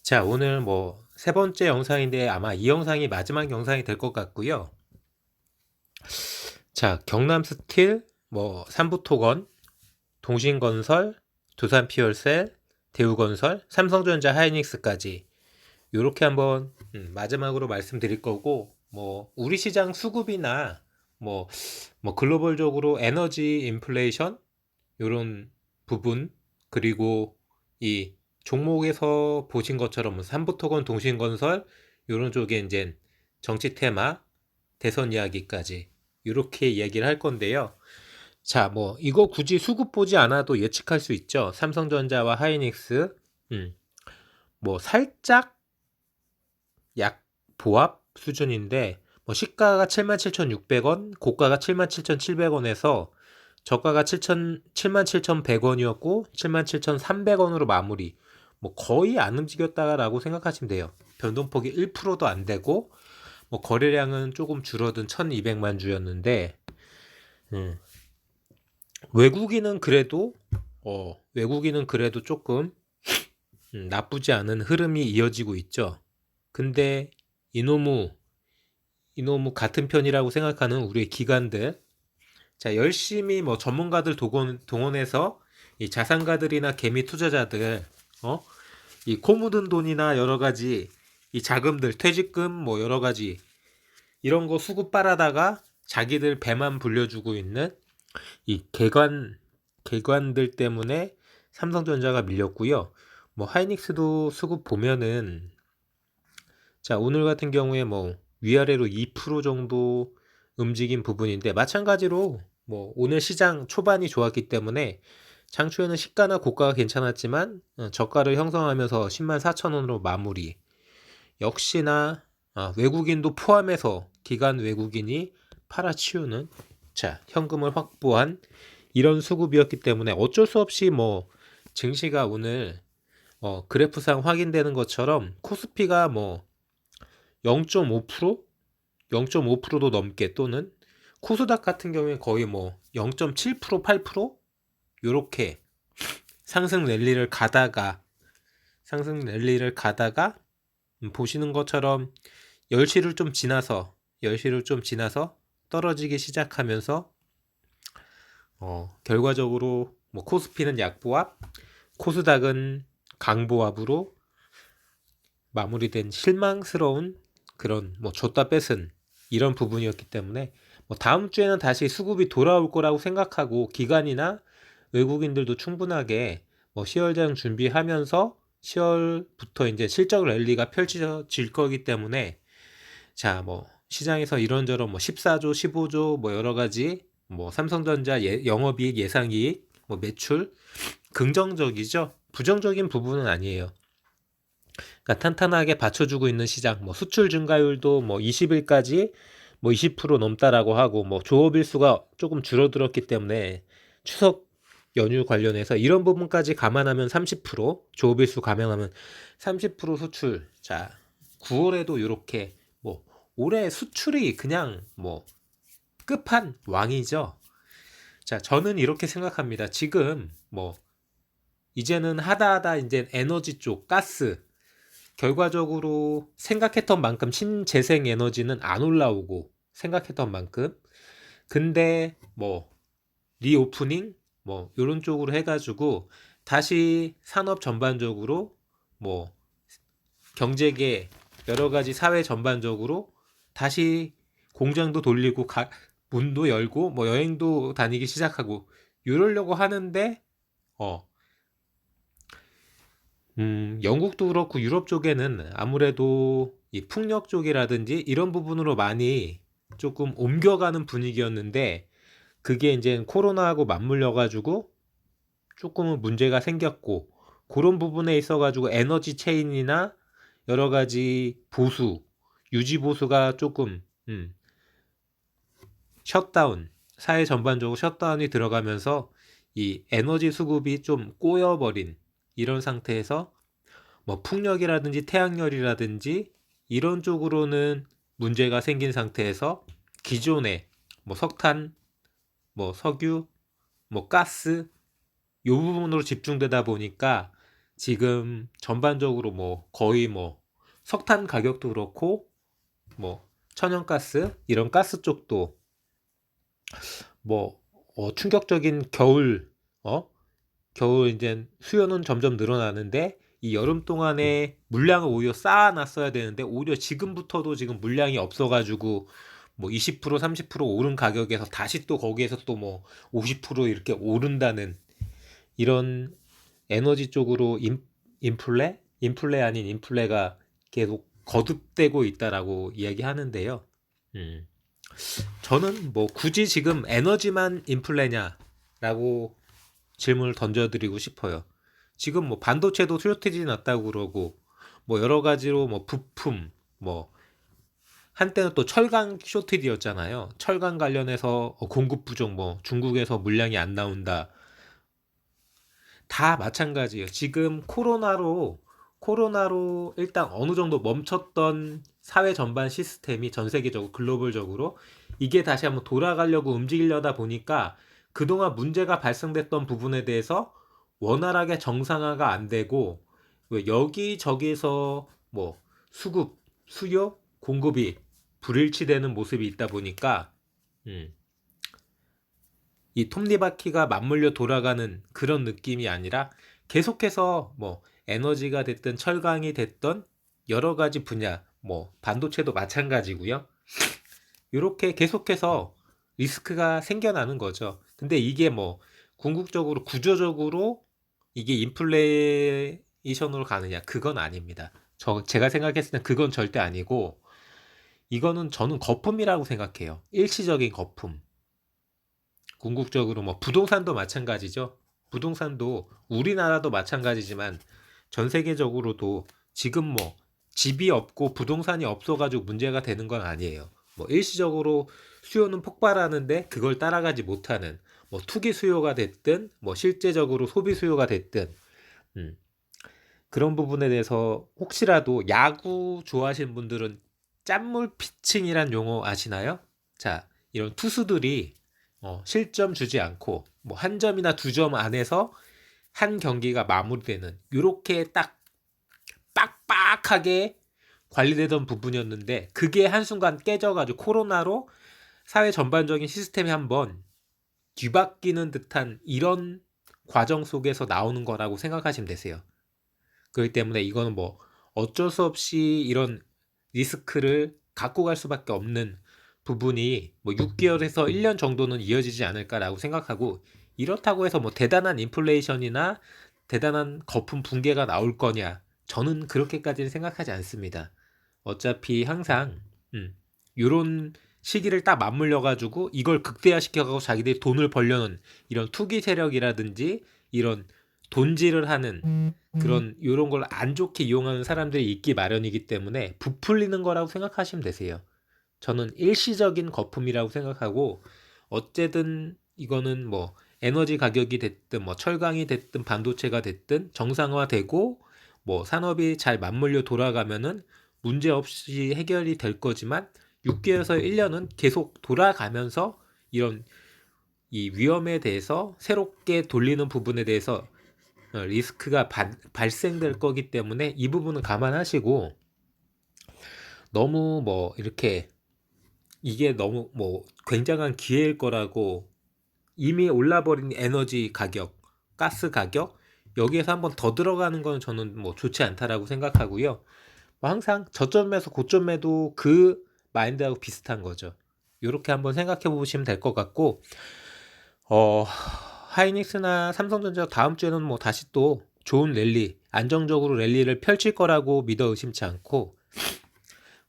자, 오늘 뭐 세 번째 영상인데 아마 이 영상이 마지막 영상이 될 것 같고요. 자, 경남스틸, 뭐 삼부토건, 동신건설, 두산피올셀, 대우건설, 삼성전자, 하이닉스까지 요렇게 한번 마지막으로 말씀드릴 거고, 뭐 우리 시장 수급이나 뭐, 뭐 글로벌적으로 에너지 인플레이션 요런 부분, 그리고 이 종목에서 보신 것처럼 뭐 삼부토건, 동신건설 요런 쪽에 이제 정치 테마, 대선 이야기까지 이렇게 얘기를 할 건데요. 자, 뭐 이거 굳이 수급 보지 않아도 예측할 수 있죠. 삼성전자와 하이닉스, 음, 뭐 살짝 약 보합 수준인데, 뭐 시가가 77,600원, 고가가 77,700원에서 저가가 77,100원이었고 77,300원으로 마무리. 뭐 거의 안 움직였다라고 생각하시면 돼요. 변동폭이 1%도 안 되고, 뭐 거래량은 조금 줄어든 1,200만 주였는데, 음, 외국인은 그래도 조금 나쁘지 않은 흐름이 이어지고 있죠. 근데 이놈의 같은 편이라고 생각하는 우리의 기관들, 자, 열심히 뭐 전문가들 동원해서 이 자산가들이나 개미 투자자들, 어? 이 코 묻은 돈이나 여러 가지 이 자금들, 퇴직금 뭐 여러 가지 이런 거 수급 빨아다가 자기들 배만 불려주고 있는 이 개관들 때문에 삼성전자가 밀렸고요. 뭐 하이닉스도 수급 보면은, 자, 오늘 같은 경우에 뭐 위아래로 2% 정도 움직인 부분인데, 마찬가지로 뭐 오늘 시장 초반이 좋았기 때문에 장초에는 시가나 고가가 괜찮았지만 저가를 형성하면서 10만 4천 원으로 마무리. 역시나 외국인도 포함해서 기관 외국인이 팔아치우는, 자, 현금을 확보한 이런 수급이었기 때문에 어쩔 수 없이 뭐 증시가 오늘 그래프상 확인되는 것처럼 코스피가 뭐 0.5%? 0.5%도 넘게, 또는 코스닥 같은 경우에 거의 뭐 0.7%, 8% 요렇게 상승 랠리를 가다가 보시는 것처럼 10시를 좀 지나서 떨어지기 시작하면서 결과적으로 뭐 코스피는 약보합, 코스닥은 강보합으로 마무리된 실망스러운 그런 뭐 줬다 뺏은 이런 부분이었기 때문에, 뭐 다음 주에는 다시 수급이 돌아올 거라고 생각하고 기관이나 외국인들도 충분하게 뭐 10월장 준비하면서 10월부터 이제 실적 랠리가 펼쳐질 거기 때문에, 자, 뭐 시장에서 이런저런 뭐 14조, 15조 뭐 여러 가지 뭐 삼성전자 영업이익, 예상이익, 뭐 매출 긍정적이죠. 부정적인 부분은 아니에요. 그러니까 탄탄하게 받쳐주고 있는 시장, 뭐 수출 증가율도 뭐 20일까지 뭐 20% 넘다라고 하고, 뭐 조업일 수가 조금 줄어들었기 때문에 추석 연휴 관련해서 이런 부분까지 감안하면 30%, 조업일 수 감안하면 30% 수출. 자, 9월에도 이렇게 뭐 올해 수출이 그냥 뭐 끝판 왕이죠. 자, 저는 이렇게 생각합니다. 지금 뭐 이제는 하다 이제 에너지 쪽, 가스, 결과적으로 생각했던 만큼 신재생 에너지는 안 올라오고, 생각했던 만큼. 근데 뭐 리오프닝 뭐 이런 쪽으로 해가지고 다시 산업 전반적으로, 뭐 경제계 여러 가지 사회 전반적으로 다시 공장도 돌리고 문도 열고 뭐 여행도 다니기 시작하고 이러려고 하는데, 어 영국도 그렇고 유럽 쪽에는 아무래도 이 풍력 쪽이라든지 이런 부분으로 많이 조금 옮겨가는 분위기였는데, 그게 이제 코로나하고 맞물려 가지고 조금은 문제가 생겼고, 그런 부분에 있어 가지고 에너지 체인이나 여러 가지 유지 보수가 조금 셧다운, 사회 전반적으로 셧다운이 들어가면서 이 에너지 수급이 좀 꼬여버린 이런 상태에서, 뭐 풍력이라든지 태양열이라든지 이런 쪽으로는 문제가 생긴 상태에서 기존에 뭐 석탄, 뭐 석유, 뭐 가스 요 부분으로 집중되다 보니까 지금 전반적으로 뭐 거의 뭐 석탄 가격도 그렇고 뭐 천연가스 이런 가스 쪽도 뭐 충격적인 어 겨울 이제 수요는 점점 늘어나는데 이 여름 동안에 물량을 오히려 쌓아놨어야 되는데 오히려 지금부터도 지금 물량이 없어가지고 뭐 20% 30% 오른 가격에서 다시 또 거기에서 또 뭐 50% 이렇게 오른다는 이런 에너지 쪽으로 인플레 아닌 인플레가 계속 거듭되고 있다라고 이야기하는데요. 음. 저는 뭐 굳이 지금 에너지만 인플레냐라고 질문을 던져드리고 싶어요. 지금 뭐 반도체도 쇼티지 났다고 그러고 뭐 여러 가지로 뭐 부품 뭐 한때는 또 철강 쇼티지였잖아요. 철강 관련해서 공급 부족 뭐 중국에서 물량이 안 나온다. 다 마찬가지예요. 지금 코로나로 일단 어느 정도 멈췄던 사회 전반 시스템이 전 세계적으로 글로벌적으로 이게 다시 한번 돌아가려고 움직이려다 보니까 그동안 문제가 발생됐던 부분에 대해서 원활하게 정상화가 안 되고 왜 여기저기서 뭐 수급, 수요, 공급이 불일치되는 모습이 있다 보니까 음, 이 톱니바퀴가 맞물려 돌아가는 그런 느낌이 아니라 계속해서 뭐 에너지가 됐든 철강이 됐던 여러 가지 분야, 뭐 반도체도 마찬가지고요. 이렇게 계속해서 리스크가 생겨나는 거죠. 근데 이게 뭐 궁극적으로 구조적으로 이게 인플레이션으로 가느냐? 그건 아닙니다. 제가 생각했을 땐 그건 절대 아니고 이거는 저는 거품이라고 생각해요. 일시적인 거품. 궁극적으로 뭐 부동산도 마찬가지죠. 부동산도 우리나라도 마찬가지지만 전 세계적으로도 지금 뭐 집이 없고 부동산이 없어가지고 문제가 되는 건 아니에요. 뭐 일시적으로 수요는 폭발하는데 그걸 따라가지 못하는 뭐 투기 수요가 됐든 뭐 실제적으로 소비 수요가 됐든 음, 그런 부분에 대해서 혹시라도 야구 좋아하시는 분들은 짠물 피칭이란 용어 아시나요? 자, 이런 투수들이 실점 주지 않고 뭐 한 점이나 두 점 안에서 한 경기가 마무리되는 이렇게 딱 빡빡하게 관리되던 부분이었는데 그게 한순간 깨져가지고 코로나로 사회 전반적인 시스템이 한번 뒤바뀌는 듯한 이런 과정 속에서 나오는 거라고 생각하시면 되세요. 그렇기 때문에 이거는 뭐 어쩔 수 없이 이런 리스크를 갖고 갈 수밖에 없는 부분이 뭐 6개월에서 1년 정도는 이어지지 않을까라고 생각하고 이렇다고 해서 뭐 대단한 인플레이션이나 대단한 거품 붕괴가 나올 거냐 저는 그렇게까지는 생각하지 않습니다. 어차피 항상 요런 시기를 딱 맞물려 가지고 이걸 극대화시켜 가지고 자기들이 돈을 벌려는 이런 투기 세력이라든지 이런 돈질을 하는 그런 요런 걸 안 좋게 이용하는 사람들이 있기 마련이기 때문에 부풀리는 거라고 생각하시면 되세요. 저는 일시적인 거품이라고 생각하고 어쨌든 이거는 뭐 에너지 가격이 됐든 뭐 철강이 됐든 반도체가 됐든 정상화되고 뭐 산업이 잘 맞물려 돌아가면은 문제 없이 해결이 될 거지만 6개월에서 1년은 계속 돌아가면서 이런 이 위험에 대해서 새롭게 돌리는 부분에 대해서 리스크가 발생될 거기 때문에 이 부분은 감안하시고 너무 뭐 이렇게 이게 너무 뭐 굉장한 기회일 거라고 이미 올라버린 에너지 가격, 가스 가격 여기에서 한번 더 들어가는 건 저는 뭐 좋지 않다라고 생각하고요. 뭐 항상 저점에서 고점에도 그 마인드하고 비슷한 거죠. 이렇게 한번 생각해 보시면 될 것 같고 하이닉스나 삼성전자 다음 주에는 뭐 다시 또 좋은 랠리, 안정적으로 랠리를 펼칠 거라고 믿어 의심치 않고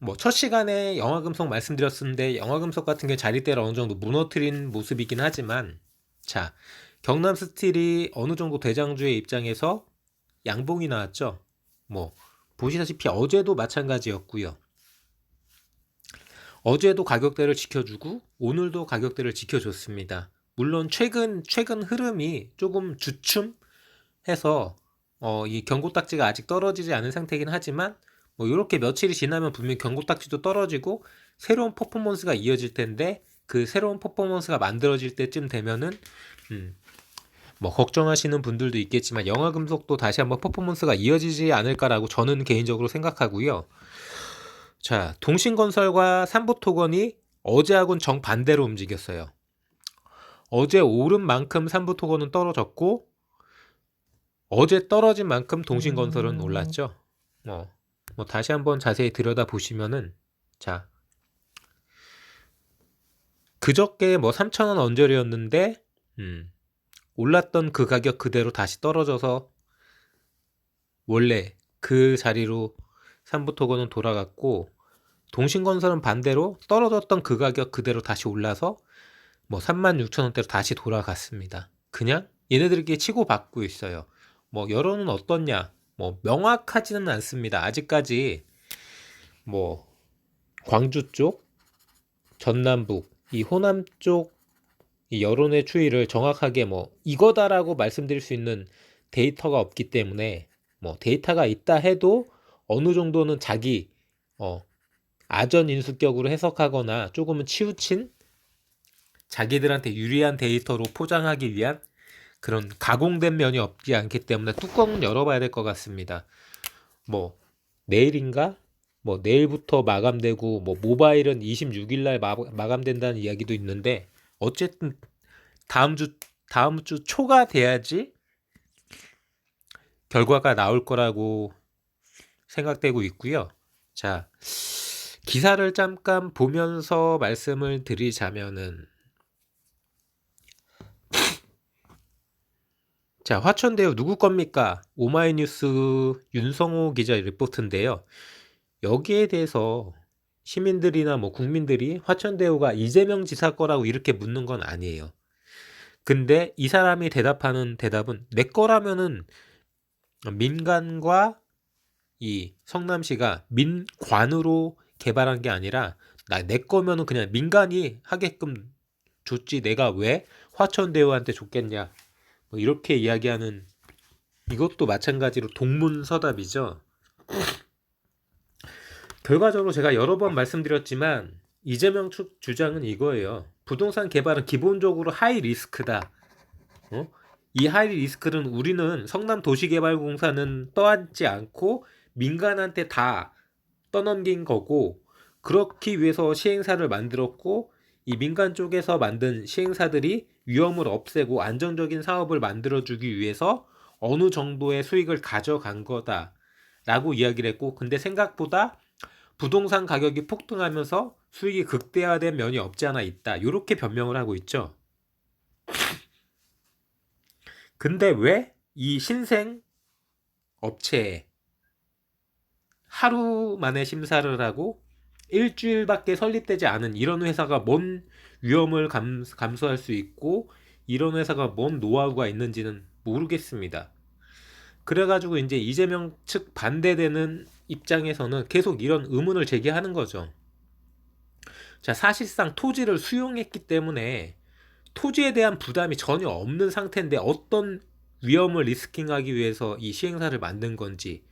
뭐 첫 시간에 영화금속 말씀드렸었는데 영화금속 같은 게 자리대를 어느 정도 무너뜨린 모습이긴 하지만 자 경남스틸이 어느 정도 대장주의 입장에서 양봉이 나왔죠. 뭐 보시다시피 어제도 마찬가지였고요. 어제도 가격대를 지켜주고 오늘도 가격대를 지켜줬습니다. 물론 최근 흐름이 조금 주춤해서 이 경고딱지가 아직 떨어지지 않은 상태이긴 하지만 뭐 이렇게 며칠이 지나면 분명히 경고딱지도 떨어지고 새로운 퍼포먼스가 이어질 텐데 그 새로운 퍼포먼스가 만들어질 때쯤 되면은 음, 뭐 걱정하시는 분들도 있겠지만 영화금속도 다시 한번 퍼포먼스가 이어지지 않을까라고 저는 개인적으로 생각하고요. 자, 동신건설과 삼부토건이 어제하고는 정반대로 움직였어요. 어제 오른 만큼 삼부토건은 떨어졌고 어제 떨어진 만큼 동신건설은 올랐죠. 뭐 다시 한번 자세히 들여다보시면은 자, 그저께 뭐 3,000원 언저리였는데 올랐던 그 가격 그대로 다시 떨어져서 원래 그 자리로 삼부토건은 돌아갔고 동신건설은 반대로 떨어졌던 그 가격 그대로 다시 올라서 뭐 36,000원대로 다시 돌아갔습니다. 그냥 얘네들끼리 치고받고 있어요. 뭐 여론은 어떻냐? 뭐 명확하지는 않습니다. 아직까지 뭐 광주 쪽, 전남북, 이 호남 쪽 이 여론의 추이를 정확하게 뭐 이거다라고 말씀드릴 수 있는 데이터가 없기 때문에 뭐 데이터가 있다 해도 어느 정도는 자기 아전 인수격으로 해석하거나 조금은 치우친 자기들한테 유리한 데이터로 포장하기 위한 그런 가공된 면이 없지 않기 때문에 뚜껑은 열어봐야 될 것 같습니다. 뭐 내일인가? 뭐 내일부터 마감되고 뭐 모바일은 26일 날 마감된다는 이야기도 있는데 어쨌든 다음 주 초가 돼야지 결과가 나올 거라고 생각되고 있고요. 자, 기사를 잠깐 보면서 말씀을 드리자면은 자, 화천대유 누구 겁니까? 오마이뉴스 윤성호 기자 리포트인데요. 여기에 대해서 시민들이나 뭐 국민들이 화천대유가 이재명 지사 거라고 이렇게 묻는 건 아니에요. 근데 이 사람이 대답하는 대답은 내 거라면은 민간과 이 성남시가 민관으로 개발한 게 아니라 내 거면은 그냥 민간이 하게끔 줬지 내가 왜 화천대유한테 줬겠냐 뭐 이렇게 이야기하는 이것도 마찬가지로 동문서답이죠. 결과적으로 제가 여러 번 말씀드렸지만 이재명 측 주장은 이거예요. 부동산 개발은 기본적으로 하이 리스크다. 이 하이 리스크는 우리는 성남도시개발공사는 떠안지 않고 민간한테 다 떠넘긴 거고 그렇기 위해서 시행사를 만들었고 이 민간 쪽에서 만든 시행사들이 위험을 없애고 안정적인 사업을 만들어주기 위해서 어느 정도의 수익을 가져간 거다라고 이야기를 했고 근데 생각보다 부동산 가격이 폭등하면서 수익이 극대화된 면이 없지 않아 있다. 이렇게 변명을 하고 있죠. 근데 왜 이 신생 업체에 하루 만에 심사를 하고 일주일밖에 설립되지 않은 이런 회사가 뭔 위험을 감수할 수 있고 이런 회사가 뭔 노하우가 있는지는 모르겠습니다. 그래가지고 이제 이재명 측 반대되는 입장에서는 계속 이런 의문을 제기하는 거죠. 자, 사실상 토지를 수용했기 때문에 토지에 대한 부담이 전혀 없는 상태인데 어떤 위험을 리스킹하기 위해서 이 시행사를 만든 건지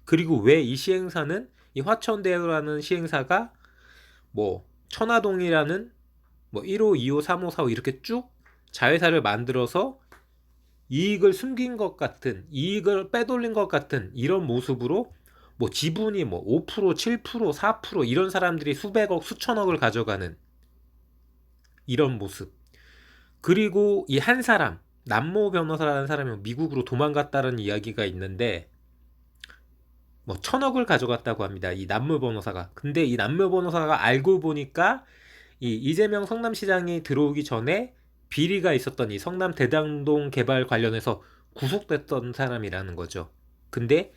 그리고 왜 이 시행사는 이 화천대유라는 시행사가 뭐 천화동이라는 뭐 1호, 2호, 3호, 4호 이렇게 쭉 자회사를 만들어서 이익을 숨긴 것 같은 이익을 빼돌린 것 같은 이런 모습으로 뭐 지분이 뭐 5%, 7%, 4% 이런 사람들이 수백억, 수천억을 가져가는 이런 모습. 그리고 이 한 사람 남모 변호사라는 사람이 미국으로 도망갔다는 이야기가 있는데 뭐 1,000억을 가져갔다고 합니다. 이 남모 변호사가. 근데 이 남모 변호사가 알고 보니까 이 이재명 성남시장이 들어오기 전에 비리가 있었던 이 성남 대장동 개발 관련해서 구속됐던 사람이라는 거죠. 근데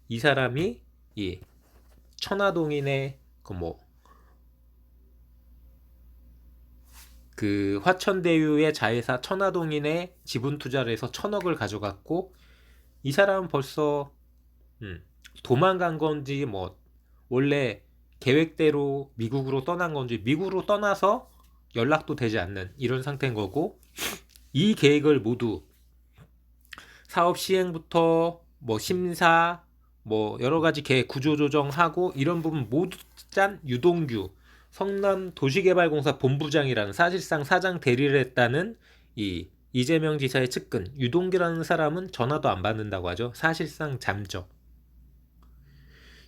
이 사람이 이 천화동인의 그 화천대유의 자회사 천화동인의 지분 투자를 해서 1,000억을 가져갔고 이 사람은 벌써 도망간 건지 뭐 원래 계획대로 미국으로 떠난 건지 미국으로 떠나서 연락도 되지 않는 이런 상태인 거고 이 계획을 모두 사업 시행부터 뭐 심사 뭐 여러 가지 계획 구조 조정하고 이런 부분 모두 짠 유동규 성남 도시개발공사 본부장이라는 사실상 사장 대리를 했다는 이 이재명 지사의 측근 유동규라는 사람은 전화도 안 받는다고 하죠. 사실상 잠적.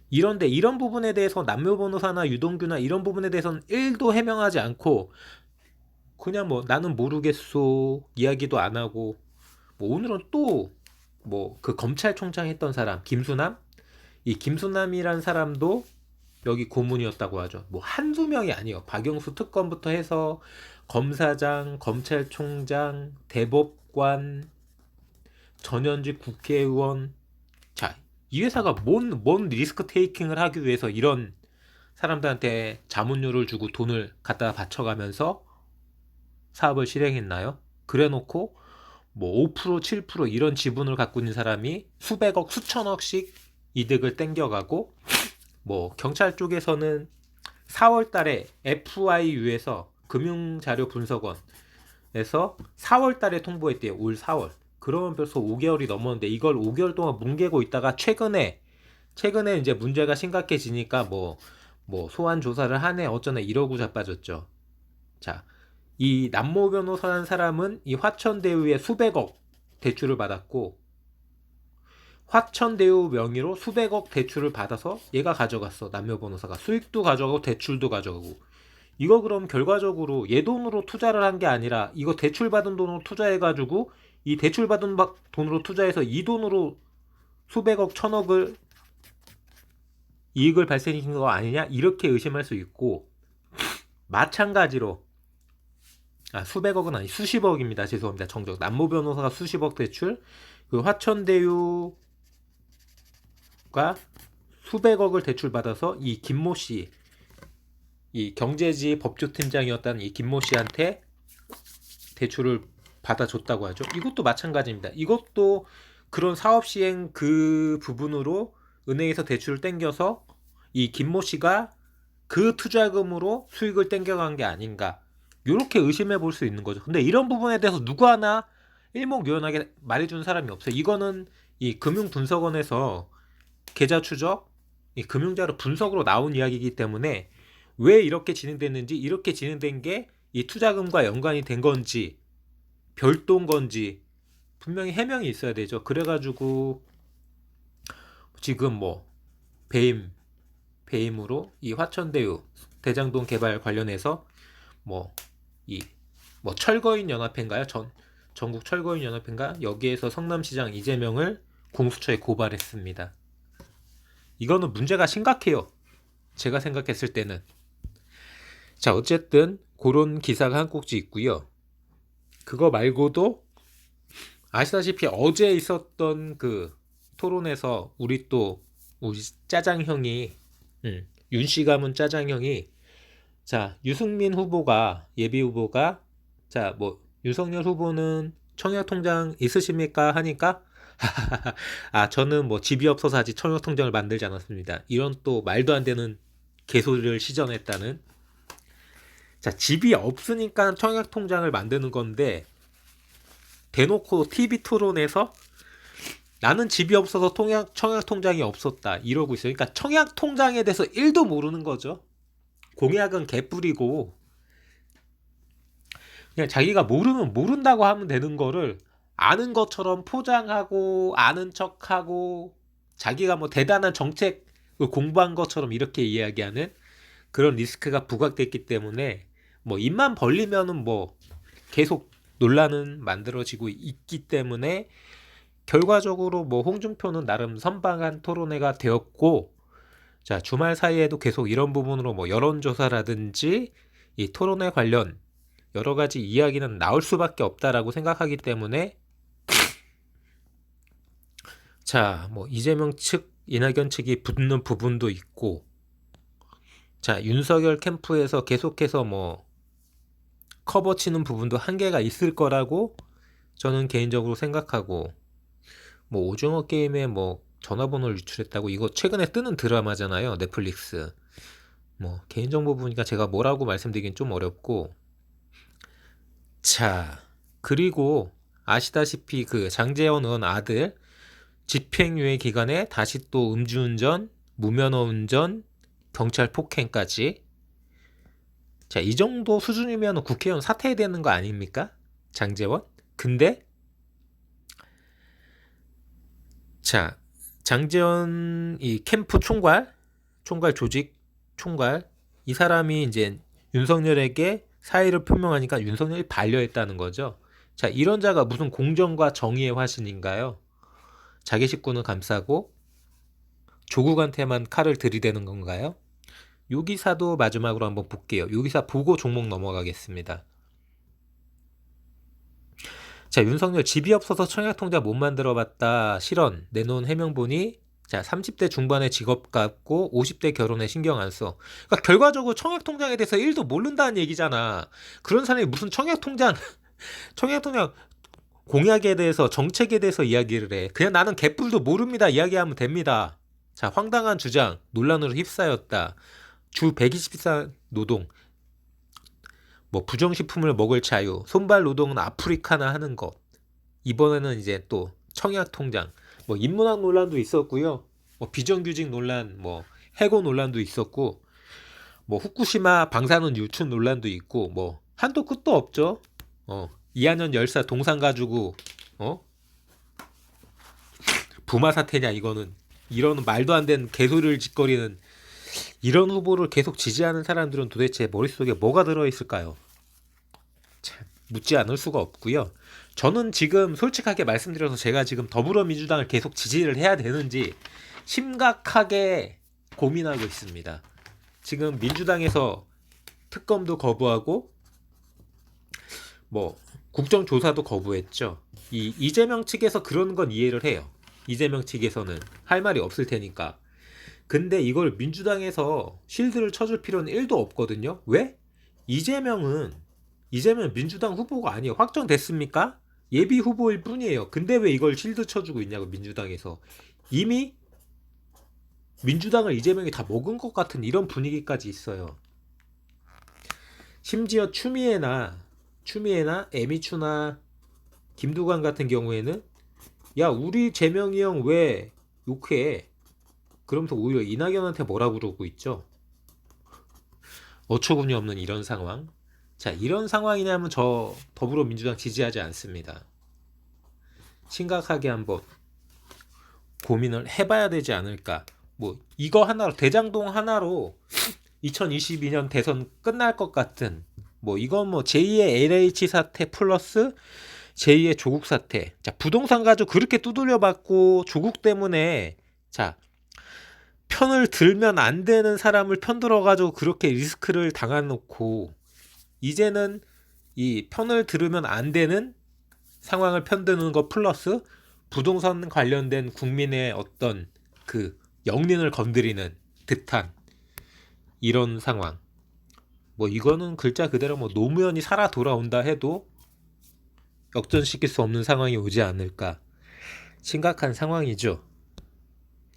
이런데 이런 부분에 대해서 남묘 변호사나 유동규나 이런 부분에 대해서는 1도 해명하지 않고 그냥 뭐 나는 모르겠소 이야기도 안 하고 뭐 오늘은 또 뭐 그 검찰총장 했던 사람 김수남, 이 김수남이란 사람도 여기 고문이었다고 하죠. 뭐 한두 명이 아니에요. 박영수 특검부터 해서 검사장, 검찰총장, 대법관, 전현직 국회의원. 자, 이 회사가 뭔 리스크 테이킹을 하기 위해서 이런 사람들한테 자문료를 주고 돈을 갖다 바쳐가면서 사업을 실행했나요? 그래놓고 뭐 5%, 7% 이런 지분을 갖고 있는 사람이 수백억, 수천억씩 이득을 땡겨가고 뭐 경찰 쪽에서는 4월 달에 FIU에서 금융자료분석원에서 4월 달에 통보했대요. 올 4월. 그러면 벌써 5개월이 넘었는데 이걸 5개월 동안 뭉개고 있다가 최근에 이제 문제가 심각해지니까 뭐 소환 조사를 하네 어쩌네 이러고 자빠졌죠. 자, 이 남모 변호사라는 사람은 이 화천대유에 수백억 대출을 받았고 화천대유 명의로 수백억 대출을 받아서 얘가 가져갔어. 남모 변호사가 수익도 가져가고 대출도 가져가고. 이거 그럼 결과적으로 얘 돈으로 투자를 한 게 아니라 이거 대출 받은 돈으로 투자해가지고 이 대출 받은 돈으로 투자해서 이 돈으로 수백억 천억을 이익을 발생시킨 거 아니냐 이렇게 의심할 수 있고 마찬가지로 수백억은 아니 수십억입니다. 죄송합니다. 정정. 남모 변호사가 수십억 대출 그 화천대유가 수백억을 대출 받아서 이 김모 씨 이 경제지 법조팀장이었던 이 김모 씨한테 대출을 받아줬다고 하죠. 이것도 마찬가지입니다. 이것도 그런 사업 시행 그 부분으로 은행에서 대출을 땡겨서 이 김모 씨가 그 투자금으로 수익을 땡겨간 게 아닌가 이렇게 의심해 볼 수 있는 거죠. 근데 이런 부분에 대해서 누구 하나 일목요연하게 말해주는 사람이 없어요. 이거는 이 금융분석원에서 계좌 추적, 이 금융자료 분석으로 나온 이야기이기 때문에 왜 이렇게 진행됐는지 이렇게 진행된 게 이 투자금과 연관이 된 건지 별도인 건지 분명히 해명이 있어야 되죠. 그래가지고 지금 뭐 배임으로 이 화천대유 대장동 개발 관련해서 뭐 철거인 연합회인가요? 전국 철거인 연합회인가? 여기에서 성남시장 이재명을 공수처에 고발했습니다. 이거는 문제가 심각해요. 제가 생각했을 때는. 자, 어쨌든 그런 기사가 한 꼭지 있고요. 그거 말고도 아시다시피 어제 있었던 그 토론에서 우리 짜장형이 윤씨 가문 짜장형이 자, 유승민 후보가 예비 후보가 자, 뭐 윤석열 후보는 청약통장 있으십니까? 하니까 저는 뭐 집이 없어서 아직 청약통장을 만들지 않았습니다. 이런 또 말도 안 되는 개소리를 시전했다는. 자, 집이 없으니까 청약통장을 만드는 건데 대놓고 TV 토론에서 나는 집이 없어서 청약통장이 없었다 이러고 있어요. 그러니까 청약통장에 대해서 1도 모르는 거죠. 공약은 개뿔이고 그냥 자기가 모르면 모른다고 하면 되는 거를 아는 것처럼 포장하고 아는 척하고 자기가 뭐 대단한 정책을 공부한 것처럼 이렇게 이야기하는 그런 리스크가 부각됐기 때문에 뭐 입만 벌리면은 뭐 계속 논란은 만들어지고 있기 때문에 결과적으로 뭐 홍준표는 나름 선방한 토론회가 되었고 자, 주말 사이에도 계속 이런 부분으로 뭐 여론조사라든지 이 토론회 관련 여러 가지 이야기는 나올 수밖에 없다라고 생각하기 때문에 자, 뭐 이재명 측, 이낙연 측이 붙는 부분도 있고 자, 윤석열 캠프에서 계속해서 뭐 커버 치는 부분도 한계가 있을 거라고 저는 개인적으로 생각하고 뭐 오징어 게임에 뭐 전화번호를 유출했다고 이거 최근에 뜨는 드라마잖아요. 넷플릭스. 뭐 개인정보 부분이니까 제가 뭐라고 말씀드리긴 좀 어렵고 자, 그리고 아시다시피 그 장제원 의원 아들 집행유예 기간에 다시 또 음주운전, 무면허 운전, 경찰 폭행까지 자, 이 정도 수준이면 국회의원 사퇴해야 되는 거 아닙니까? 장제원? 근데 자, 장재원 이 캠프 총괄 조직 총괄 이 사람이 이제 윤석열에게 사의를 표명하니까 윤석열이 반려했다는 거죠. 자, 이런 자가 무슨 공정과 정의의 화신인가요? 자기 식구는 감싸고 조국한테만 칼을 들이대는 건가요? 요 기사도 마지막으로 한번 볼게요. 요 기사 보고 종목 넘어가겠습니다. 자, 윤석열 집이 없어서 청약통장 못 만들어봤다 실언 내놓은 해명 보니 자 30대 중반에 직업 갖고 50대 결혼에 신경 안 써. 그러니까 결과적으로 청약통장에 대해서 1도 모른다는 얘기잖아. 그런 사람이 무슨 청약통장 공약에 대해서 정책에 대해서 이야기를 해. 그냥 나는 개뿔도 모릅니다 이야기하면 됩니다. 자, 황당한 주장 논란으로 휩싸였다. 주 124 노동 뭐 부정식품을 먹을 자유, 손발 노동은 아프리카나 하는 것. 이번에는 이제 또 청약통장, 뭐 인문학 논란도 있었고요. 뭐 비정규직 논란, 뭐 해고 논란도 있었고, 뭐 후쿠시마 방사능 유출 논란도 있고, 뭐 한도 끝도 없죠. 이한년 열사 동상 가지고 부마 사태냐 이거는 이런 말도 안 되는 개소리를 짓거리는 이런 후보를 계속 지지하는 사람들은 도대체 머릿속에 뭐가 들어있을까요? 참, 묻지 않을 수가 없고요. 저는 지금 솔직하게 말씀드려서 제가 지금 더불어민주당을 계속 지지를 해야 되는지 심각하게 고민하고 있습니다. 지금 민주당에서 특검도 거부하고 뭐 국정조사도 거부했죠. 이 이재명 측에서 그런 건 이해를 해요. 이재명 측에서는 할 말이 없을 테니까. 근데 이걸 민주당에서 쉴드를 쳐줄 필요는 1도 없거든요. 왜? 이재명 민주당 후보가 아니에요. 확정됐습니까? 예비 후보일 뿐이에요. 근데 왜 이걸 쉴드 쳐주고 있냐고 민주당에서. 이미 민주당을 이재명이 다 먹은 것 같은 이런 분위기까지 있어요. 심지어 추미애나 에미추나 김두관 같은 경우에는 야 우리 재명이 형 왜 욕해? 그러면서 오히려 이낙연한테 뭐라 그러고 있죠. 어처구니 없는 이런 상황. 자, 이런 상황이냐면 저 더불어민주당 지지하지 않습니다. 심각하게 한번 고민을 해봐야 되지 않을까. 뭐 이거 하나로 대장동 하나로 2022년 대선 끝날 것 같은 뭐 이건 뭐 제2의 LH 사태 플러스 제2의 조국 사태. 자, 부동산 가지고 그렇게 두들려 받고 조국 때문에 자 편을 들면 안 되는 사람을 편들어 가지고 그렇게 리스크를 당해놓고 이제는 이 편을 들으면 안 되는 상황을 편드는 것 플러스 부동산 관련된 국민의 어떤 그 영린을 건드리는 듯한 이런 상황. 뭐 이거는 글자 그대로 뭐 노무현이 살아 돌아온다 해도 역전시킬 수 없는 상황이 오지 않을까. 심각한 상황이죠.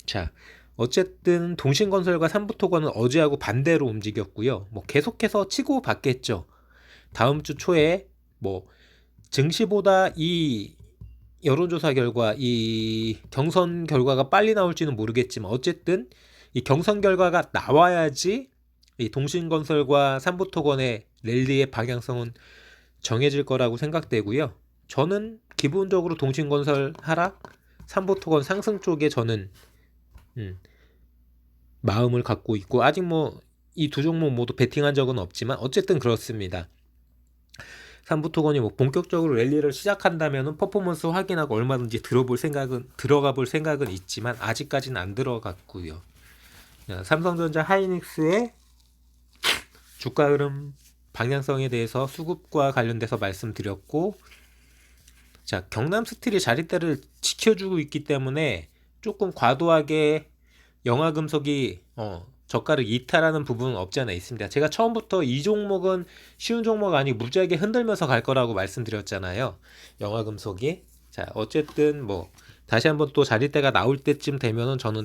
자, 어쨌든 동신건설과 삼부토건은 어제하고 반대로 움직였고요. 뭐 계속해서 치고 받겠죠. 다음 주 초에 뭐 증시보다 이 여론조사 결과 이 경선 결과가 빨리 나올지는 모르겠지만 어쨌든 이 경선 결과가 나와야지 이 동신건설과 삼부토건의 랠리의 방향성은 정해질 거라고 생각되고요. 저는 기본적으로 동신건설 하락, 삼부토건 상승 쪽에 저는 마음을 갖고 있고 아직 뭐 이 두 종목 모두 베팅한 적은 없지만 어쨌든 그렇습니다. 삼부토건이 뭐 본격적으로 랠리를 시작한다면은 퍼포먼스 확인하고 얼마든지 들어가 볼 생각은 있지만 아직까지는 안 들어갔고요. 삼성전자 하이닉스의 주가 흐름 방향성에 대해서 수급과 관련돼서 말씀드렸고, 자, 경남 스틸이 자리대를 지켜주고 있기 때문에 조금 과도하게 영화금속이 저가를 이탈하는 부분은 없지 않아 있습니다. 제가 처음부터 이 종목은 쉬운 종목 아니고 무지하게 흔들면서 갈 거라고 말씀드렸잖아요. 영화금속이. 자, 어쨌든 뭐 다시 한번 또 자리대가 나올 때쯤 되면은 저는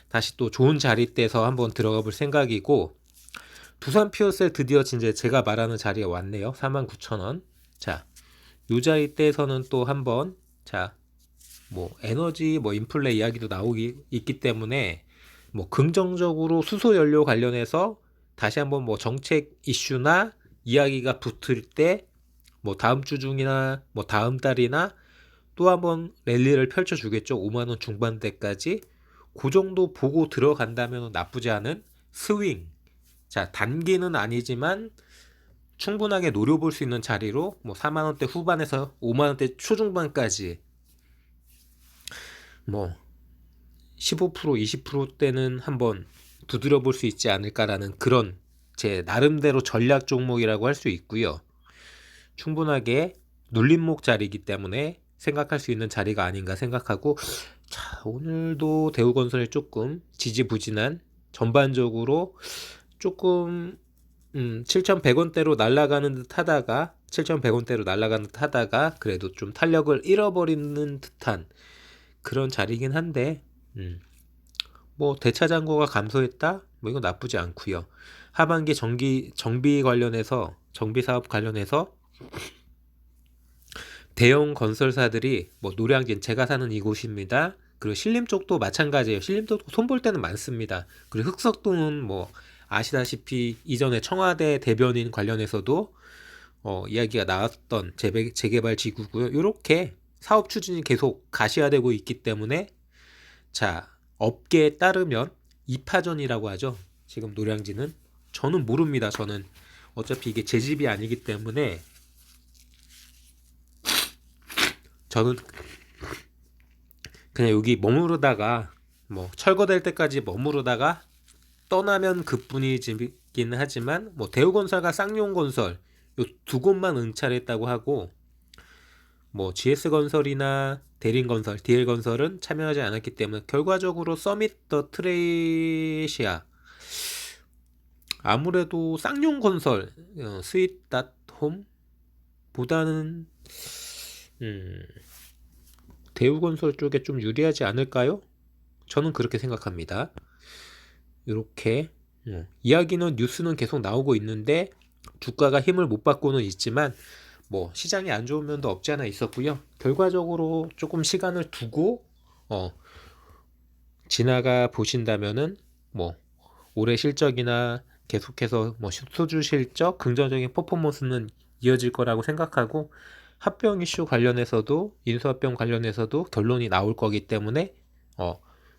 다시 또 좋은 자리대에서 한번 들어가 볼 생각이고, 두산 피어셀 드디어 진짜 제가 말하는 자리에 왔네요. 49,000원. 자, 요 자리대에서는 또 한번 자, 뭐 에너지 뭐 인플레 이야기도 나오기 있기 때문에 뭐 긍정적으로 수소 연료 관련해서 다시 한번 뭐 정책 이슈나 이야기가 붙을 때 뭐 다음 주 중이나 뭐 다음 달이나 또 한번 랠리를 펼쳐주겠죠. 5만 원 중반대까지. 그 정도 보고 들어간다면 나쁘지 않은 스윙. 자, 단기는 아니지만 충분하게 노려볼 수 있는 자리로 뭐 4만 원대 후반에서 5만 원대 초중반까지 뭐 15% 20%대는 한번 두드려 볼 수 있지 않을까라는 그런 제 나름대로 전략 종목이라고 할 수 있고요. 충분하게 눌림목 자리이기 때문에 생각할 수 있는 자리가 아닌가 생각하고, 자, 오늘도 대우건설이 조금 지지부진한, 전반적으로 조금 7,100원대로 날아가는 듯 하다가 7,100원대로 날아가는 듯 하다가 그래도 좀 탄력을 잃어버리는 듯한 그런 자리긴 한데, 뭐 대차장고가 감소했다? 뭐 이건 나쁘지 않고요. 하반기 정비 관련해서, 정비 사업 관련해서 대형 건설사들이 뭐 노량진, 제가 사는 이곳입니다. 그리고 신림 쪽도 마찬가지예요. 신림 쪽도 손볼 때는 많습니다. 그리고 흑석동은 뭐 아시다시피 이전에 청와대 대변인 관련해서도 이야기가 나왔던 재개발 지구고요. 이렇게 사업 추진이 계속 가시화되고 있기 때문에, 자, 업계에 따르면 2파전이라고 하죠. 지금 노량진은. 저는 모릅니다. 저는 어차피 이게 제 집이 아니기 때문에 저는 그냥 여기 머무르다가 뭐 철거될 때까지 머무르다가 떠나면 그뿐이긴 하지만, 뭐 대우건설과 쌍용건설 요 두 곳만 응찰했다고 하고, 뭐 GS건설이나 대림건설, DL건설은 참여하지 않았기 때문에 결과적으로 서밋 더 트레이시아, 아무래도 쌍용건설 스윗닷홈 보다는 대우건설 쪽에 좀 유리하지 않을까요? 저는 그렇게 생각합니다. 이렇게 이야기는, 뉴스는 계속 나오고 있는데 주가가 힘을 못 받고는 있지만 뭐 시장이 안 좋은 면도 없지 않아 있었고요. 결과적으로 조금 시간을 두고 지나가 보신다면은 뭐 올해 실적이나 계속해서 뭐 수주 실적, 긍정적인 퍼포먼스는 이어질 거라고 생각하고, 합병 이슈 관련해서도, 인수합병 관련해서도 결론이 나올 거기 때문에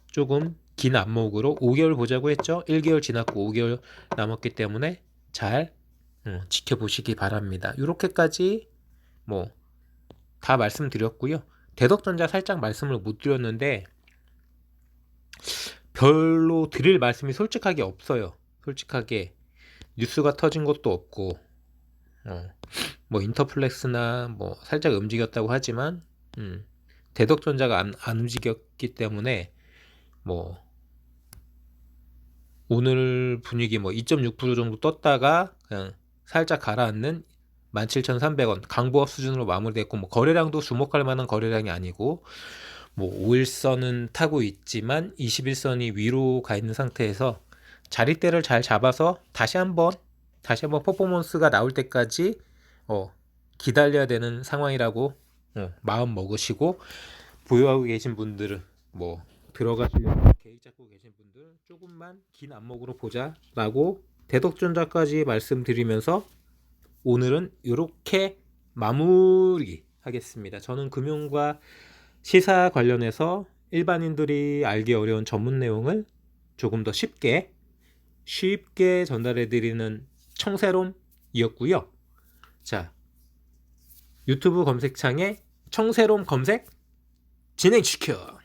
조금 긴 안목으로 5개월 보자고 했죠. 1개월 지났고 5개월 남았기 때문에 잘 지켜보시기 바랍니다. 이렇게까지 뭐 다 말씀드렸고요. 대덕전자 살짝 말씀을 못 드렸는데 별로 드릴 말씀이 솔직하게 없어요. 솔직하게 뉴스가 터진 것도 없고, 뭐 인터플렉스나 뭐 살짝 움직였다고 하지만 대덕전자가 안 움직였기 때문에 뭐 오늘 분위기 뭐 2.6% 정도 떴다가 그냥 살짝 가라앉는 17,300원 강보합 수준으로 마무리됐고, 뭐 거래량도 주목할 만한 거래량이 아니고, 뭐 5일선은 타고 있지만 21선이 위로 가 있는 상태에서 자리대를 잘 잡아서 다시 한번 퍼포먼스가 나올 때까지 기다려야 되는 상황이라고 마음 먹으시고, 보유하고 계신 분들은 뭐 들어가시려고 계획 잡고 계신 분들 조금만 긴 안목으로 보자라고 대덕전자까지 말씀드리면서 오늘은 이렇게 마무리 하겠습니다. 저는 금융과 시사 관련해서 일반인들이 알기 어려운 전문 내용을 조금 더 쉽게 전달해 드리는 청새롬이었고요. 자, 유튜브 검색창에 청새롬 검색 진행시켜.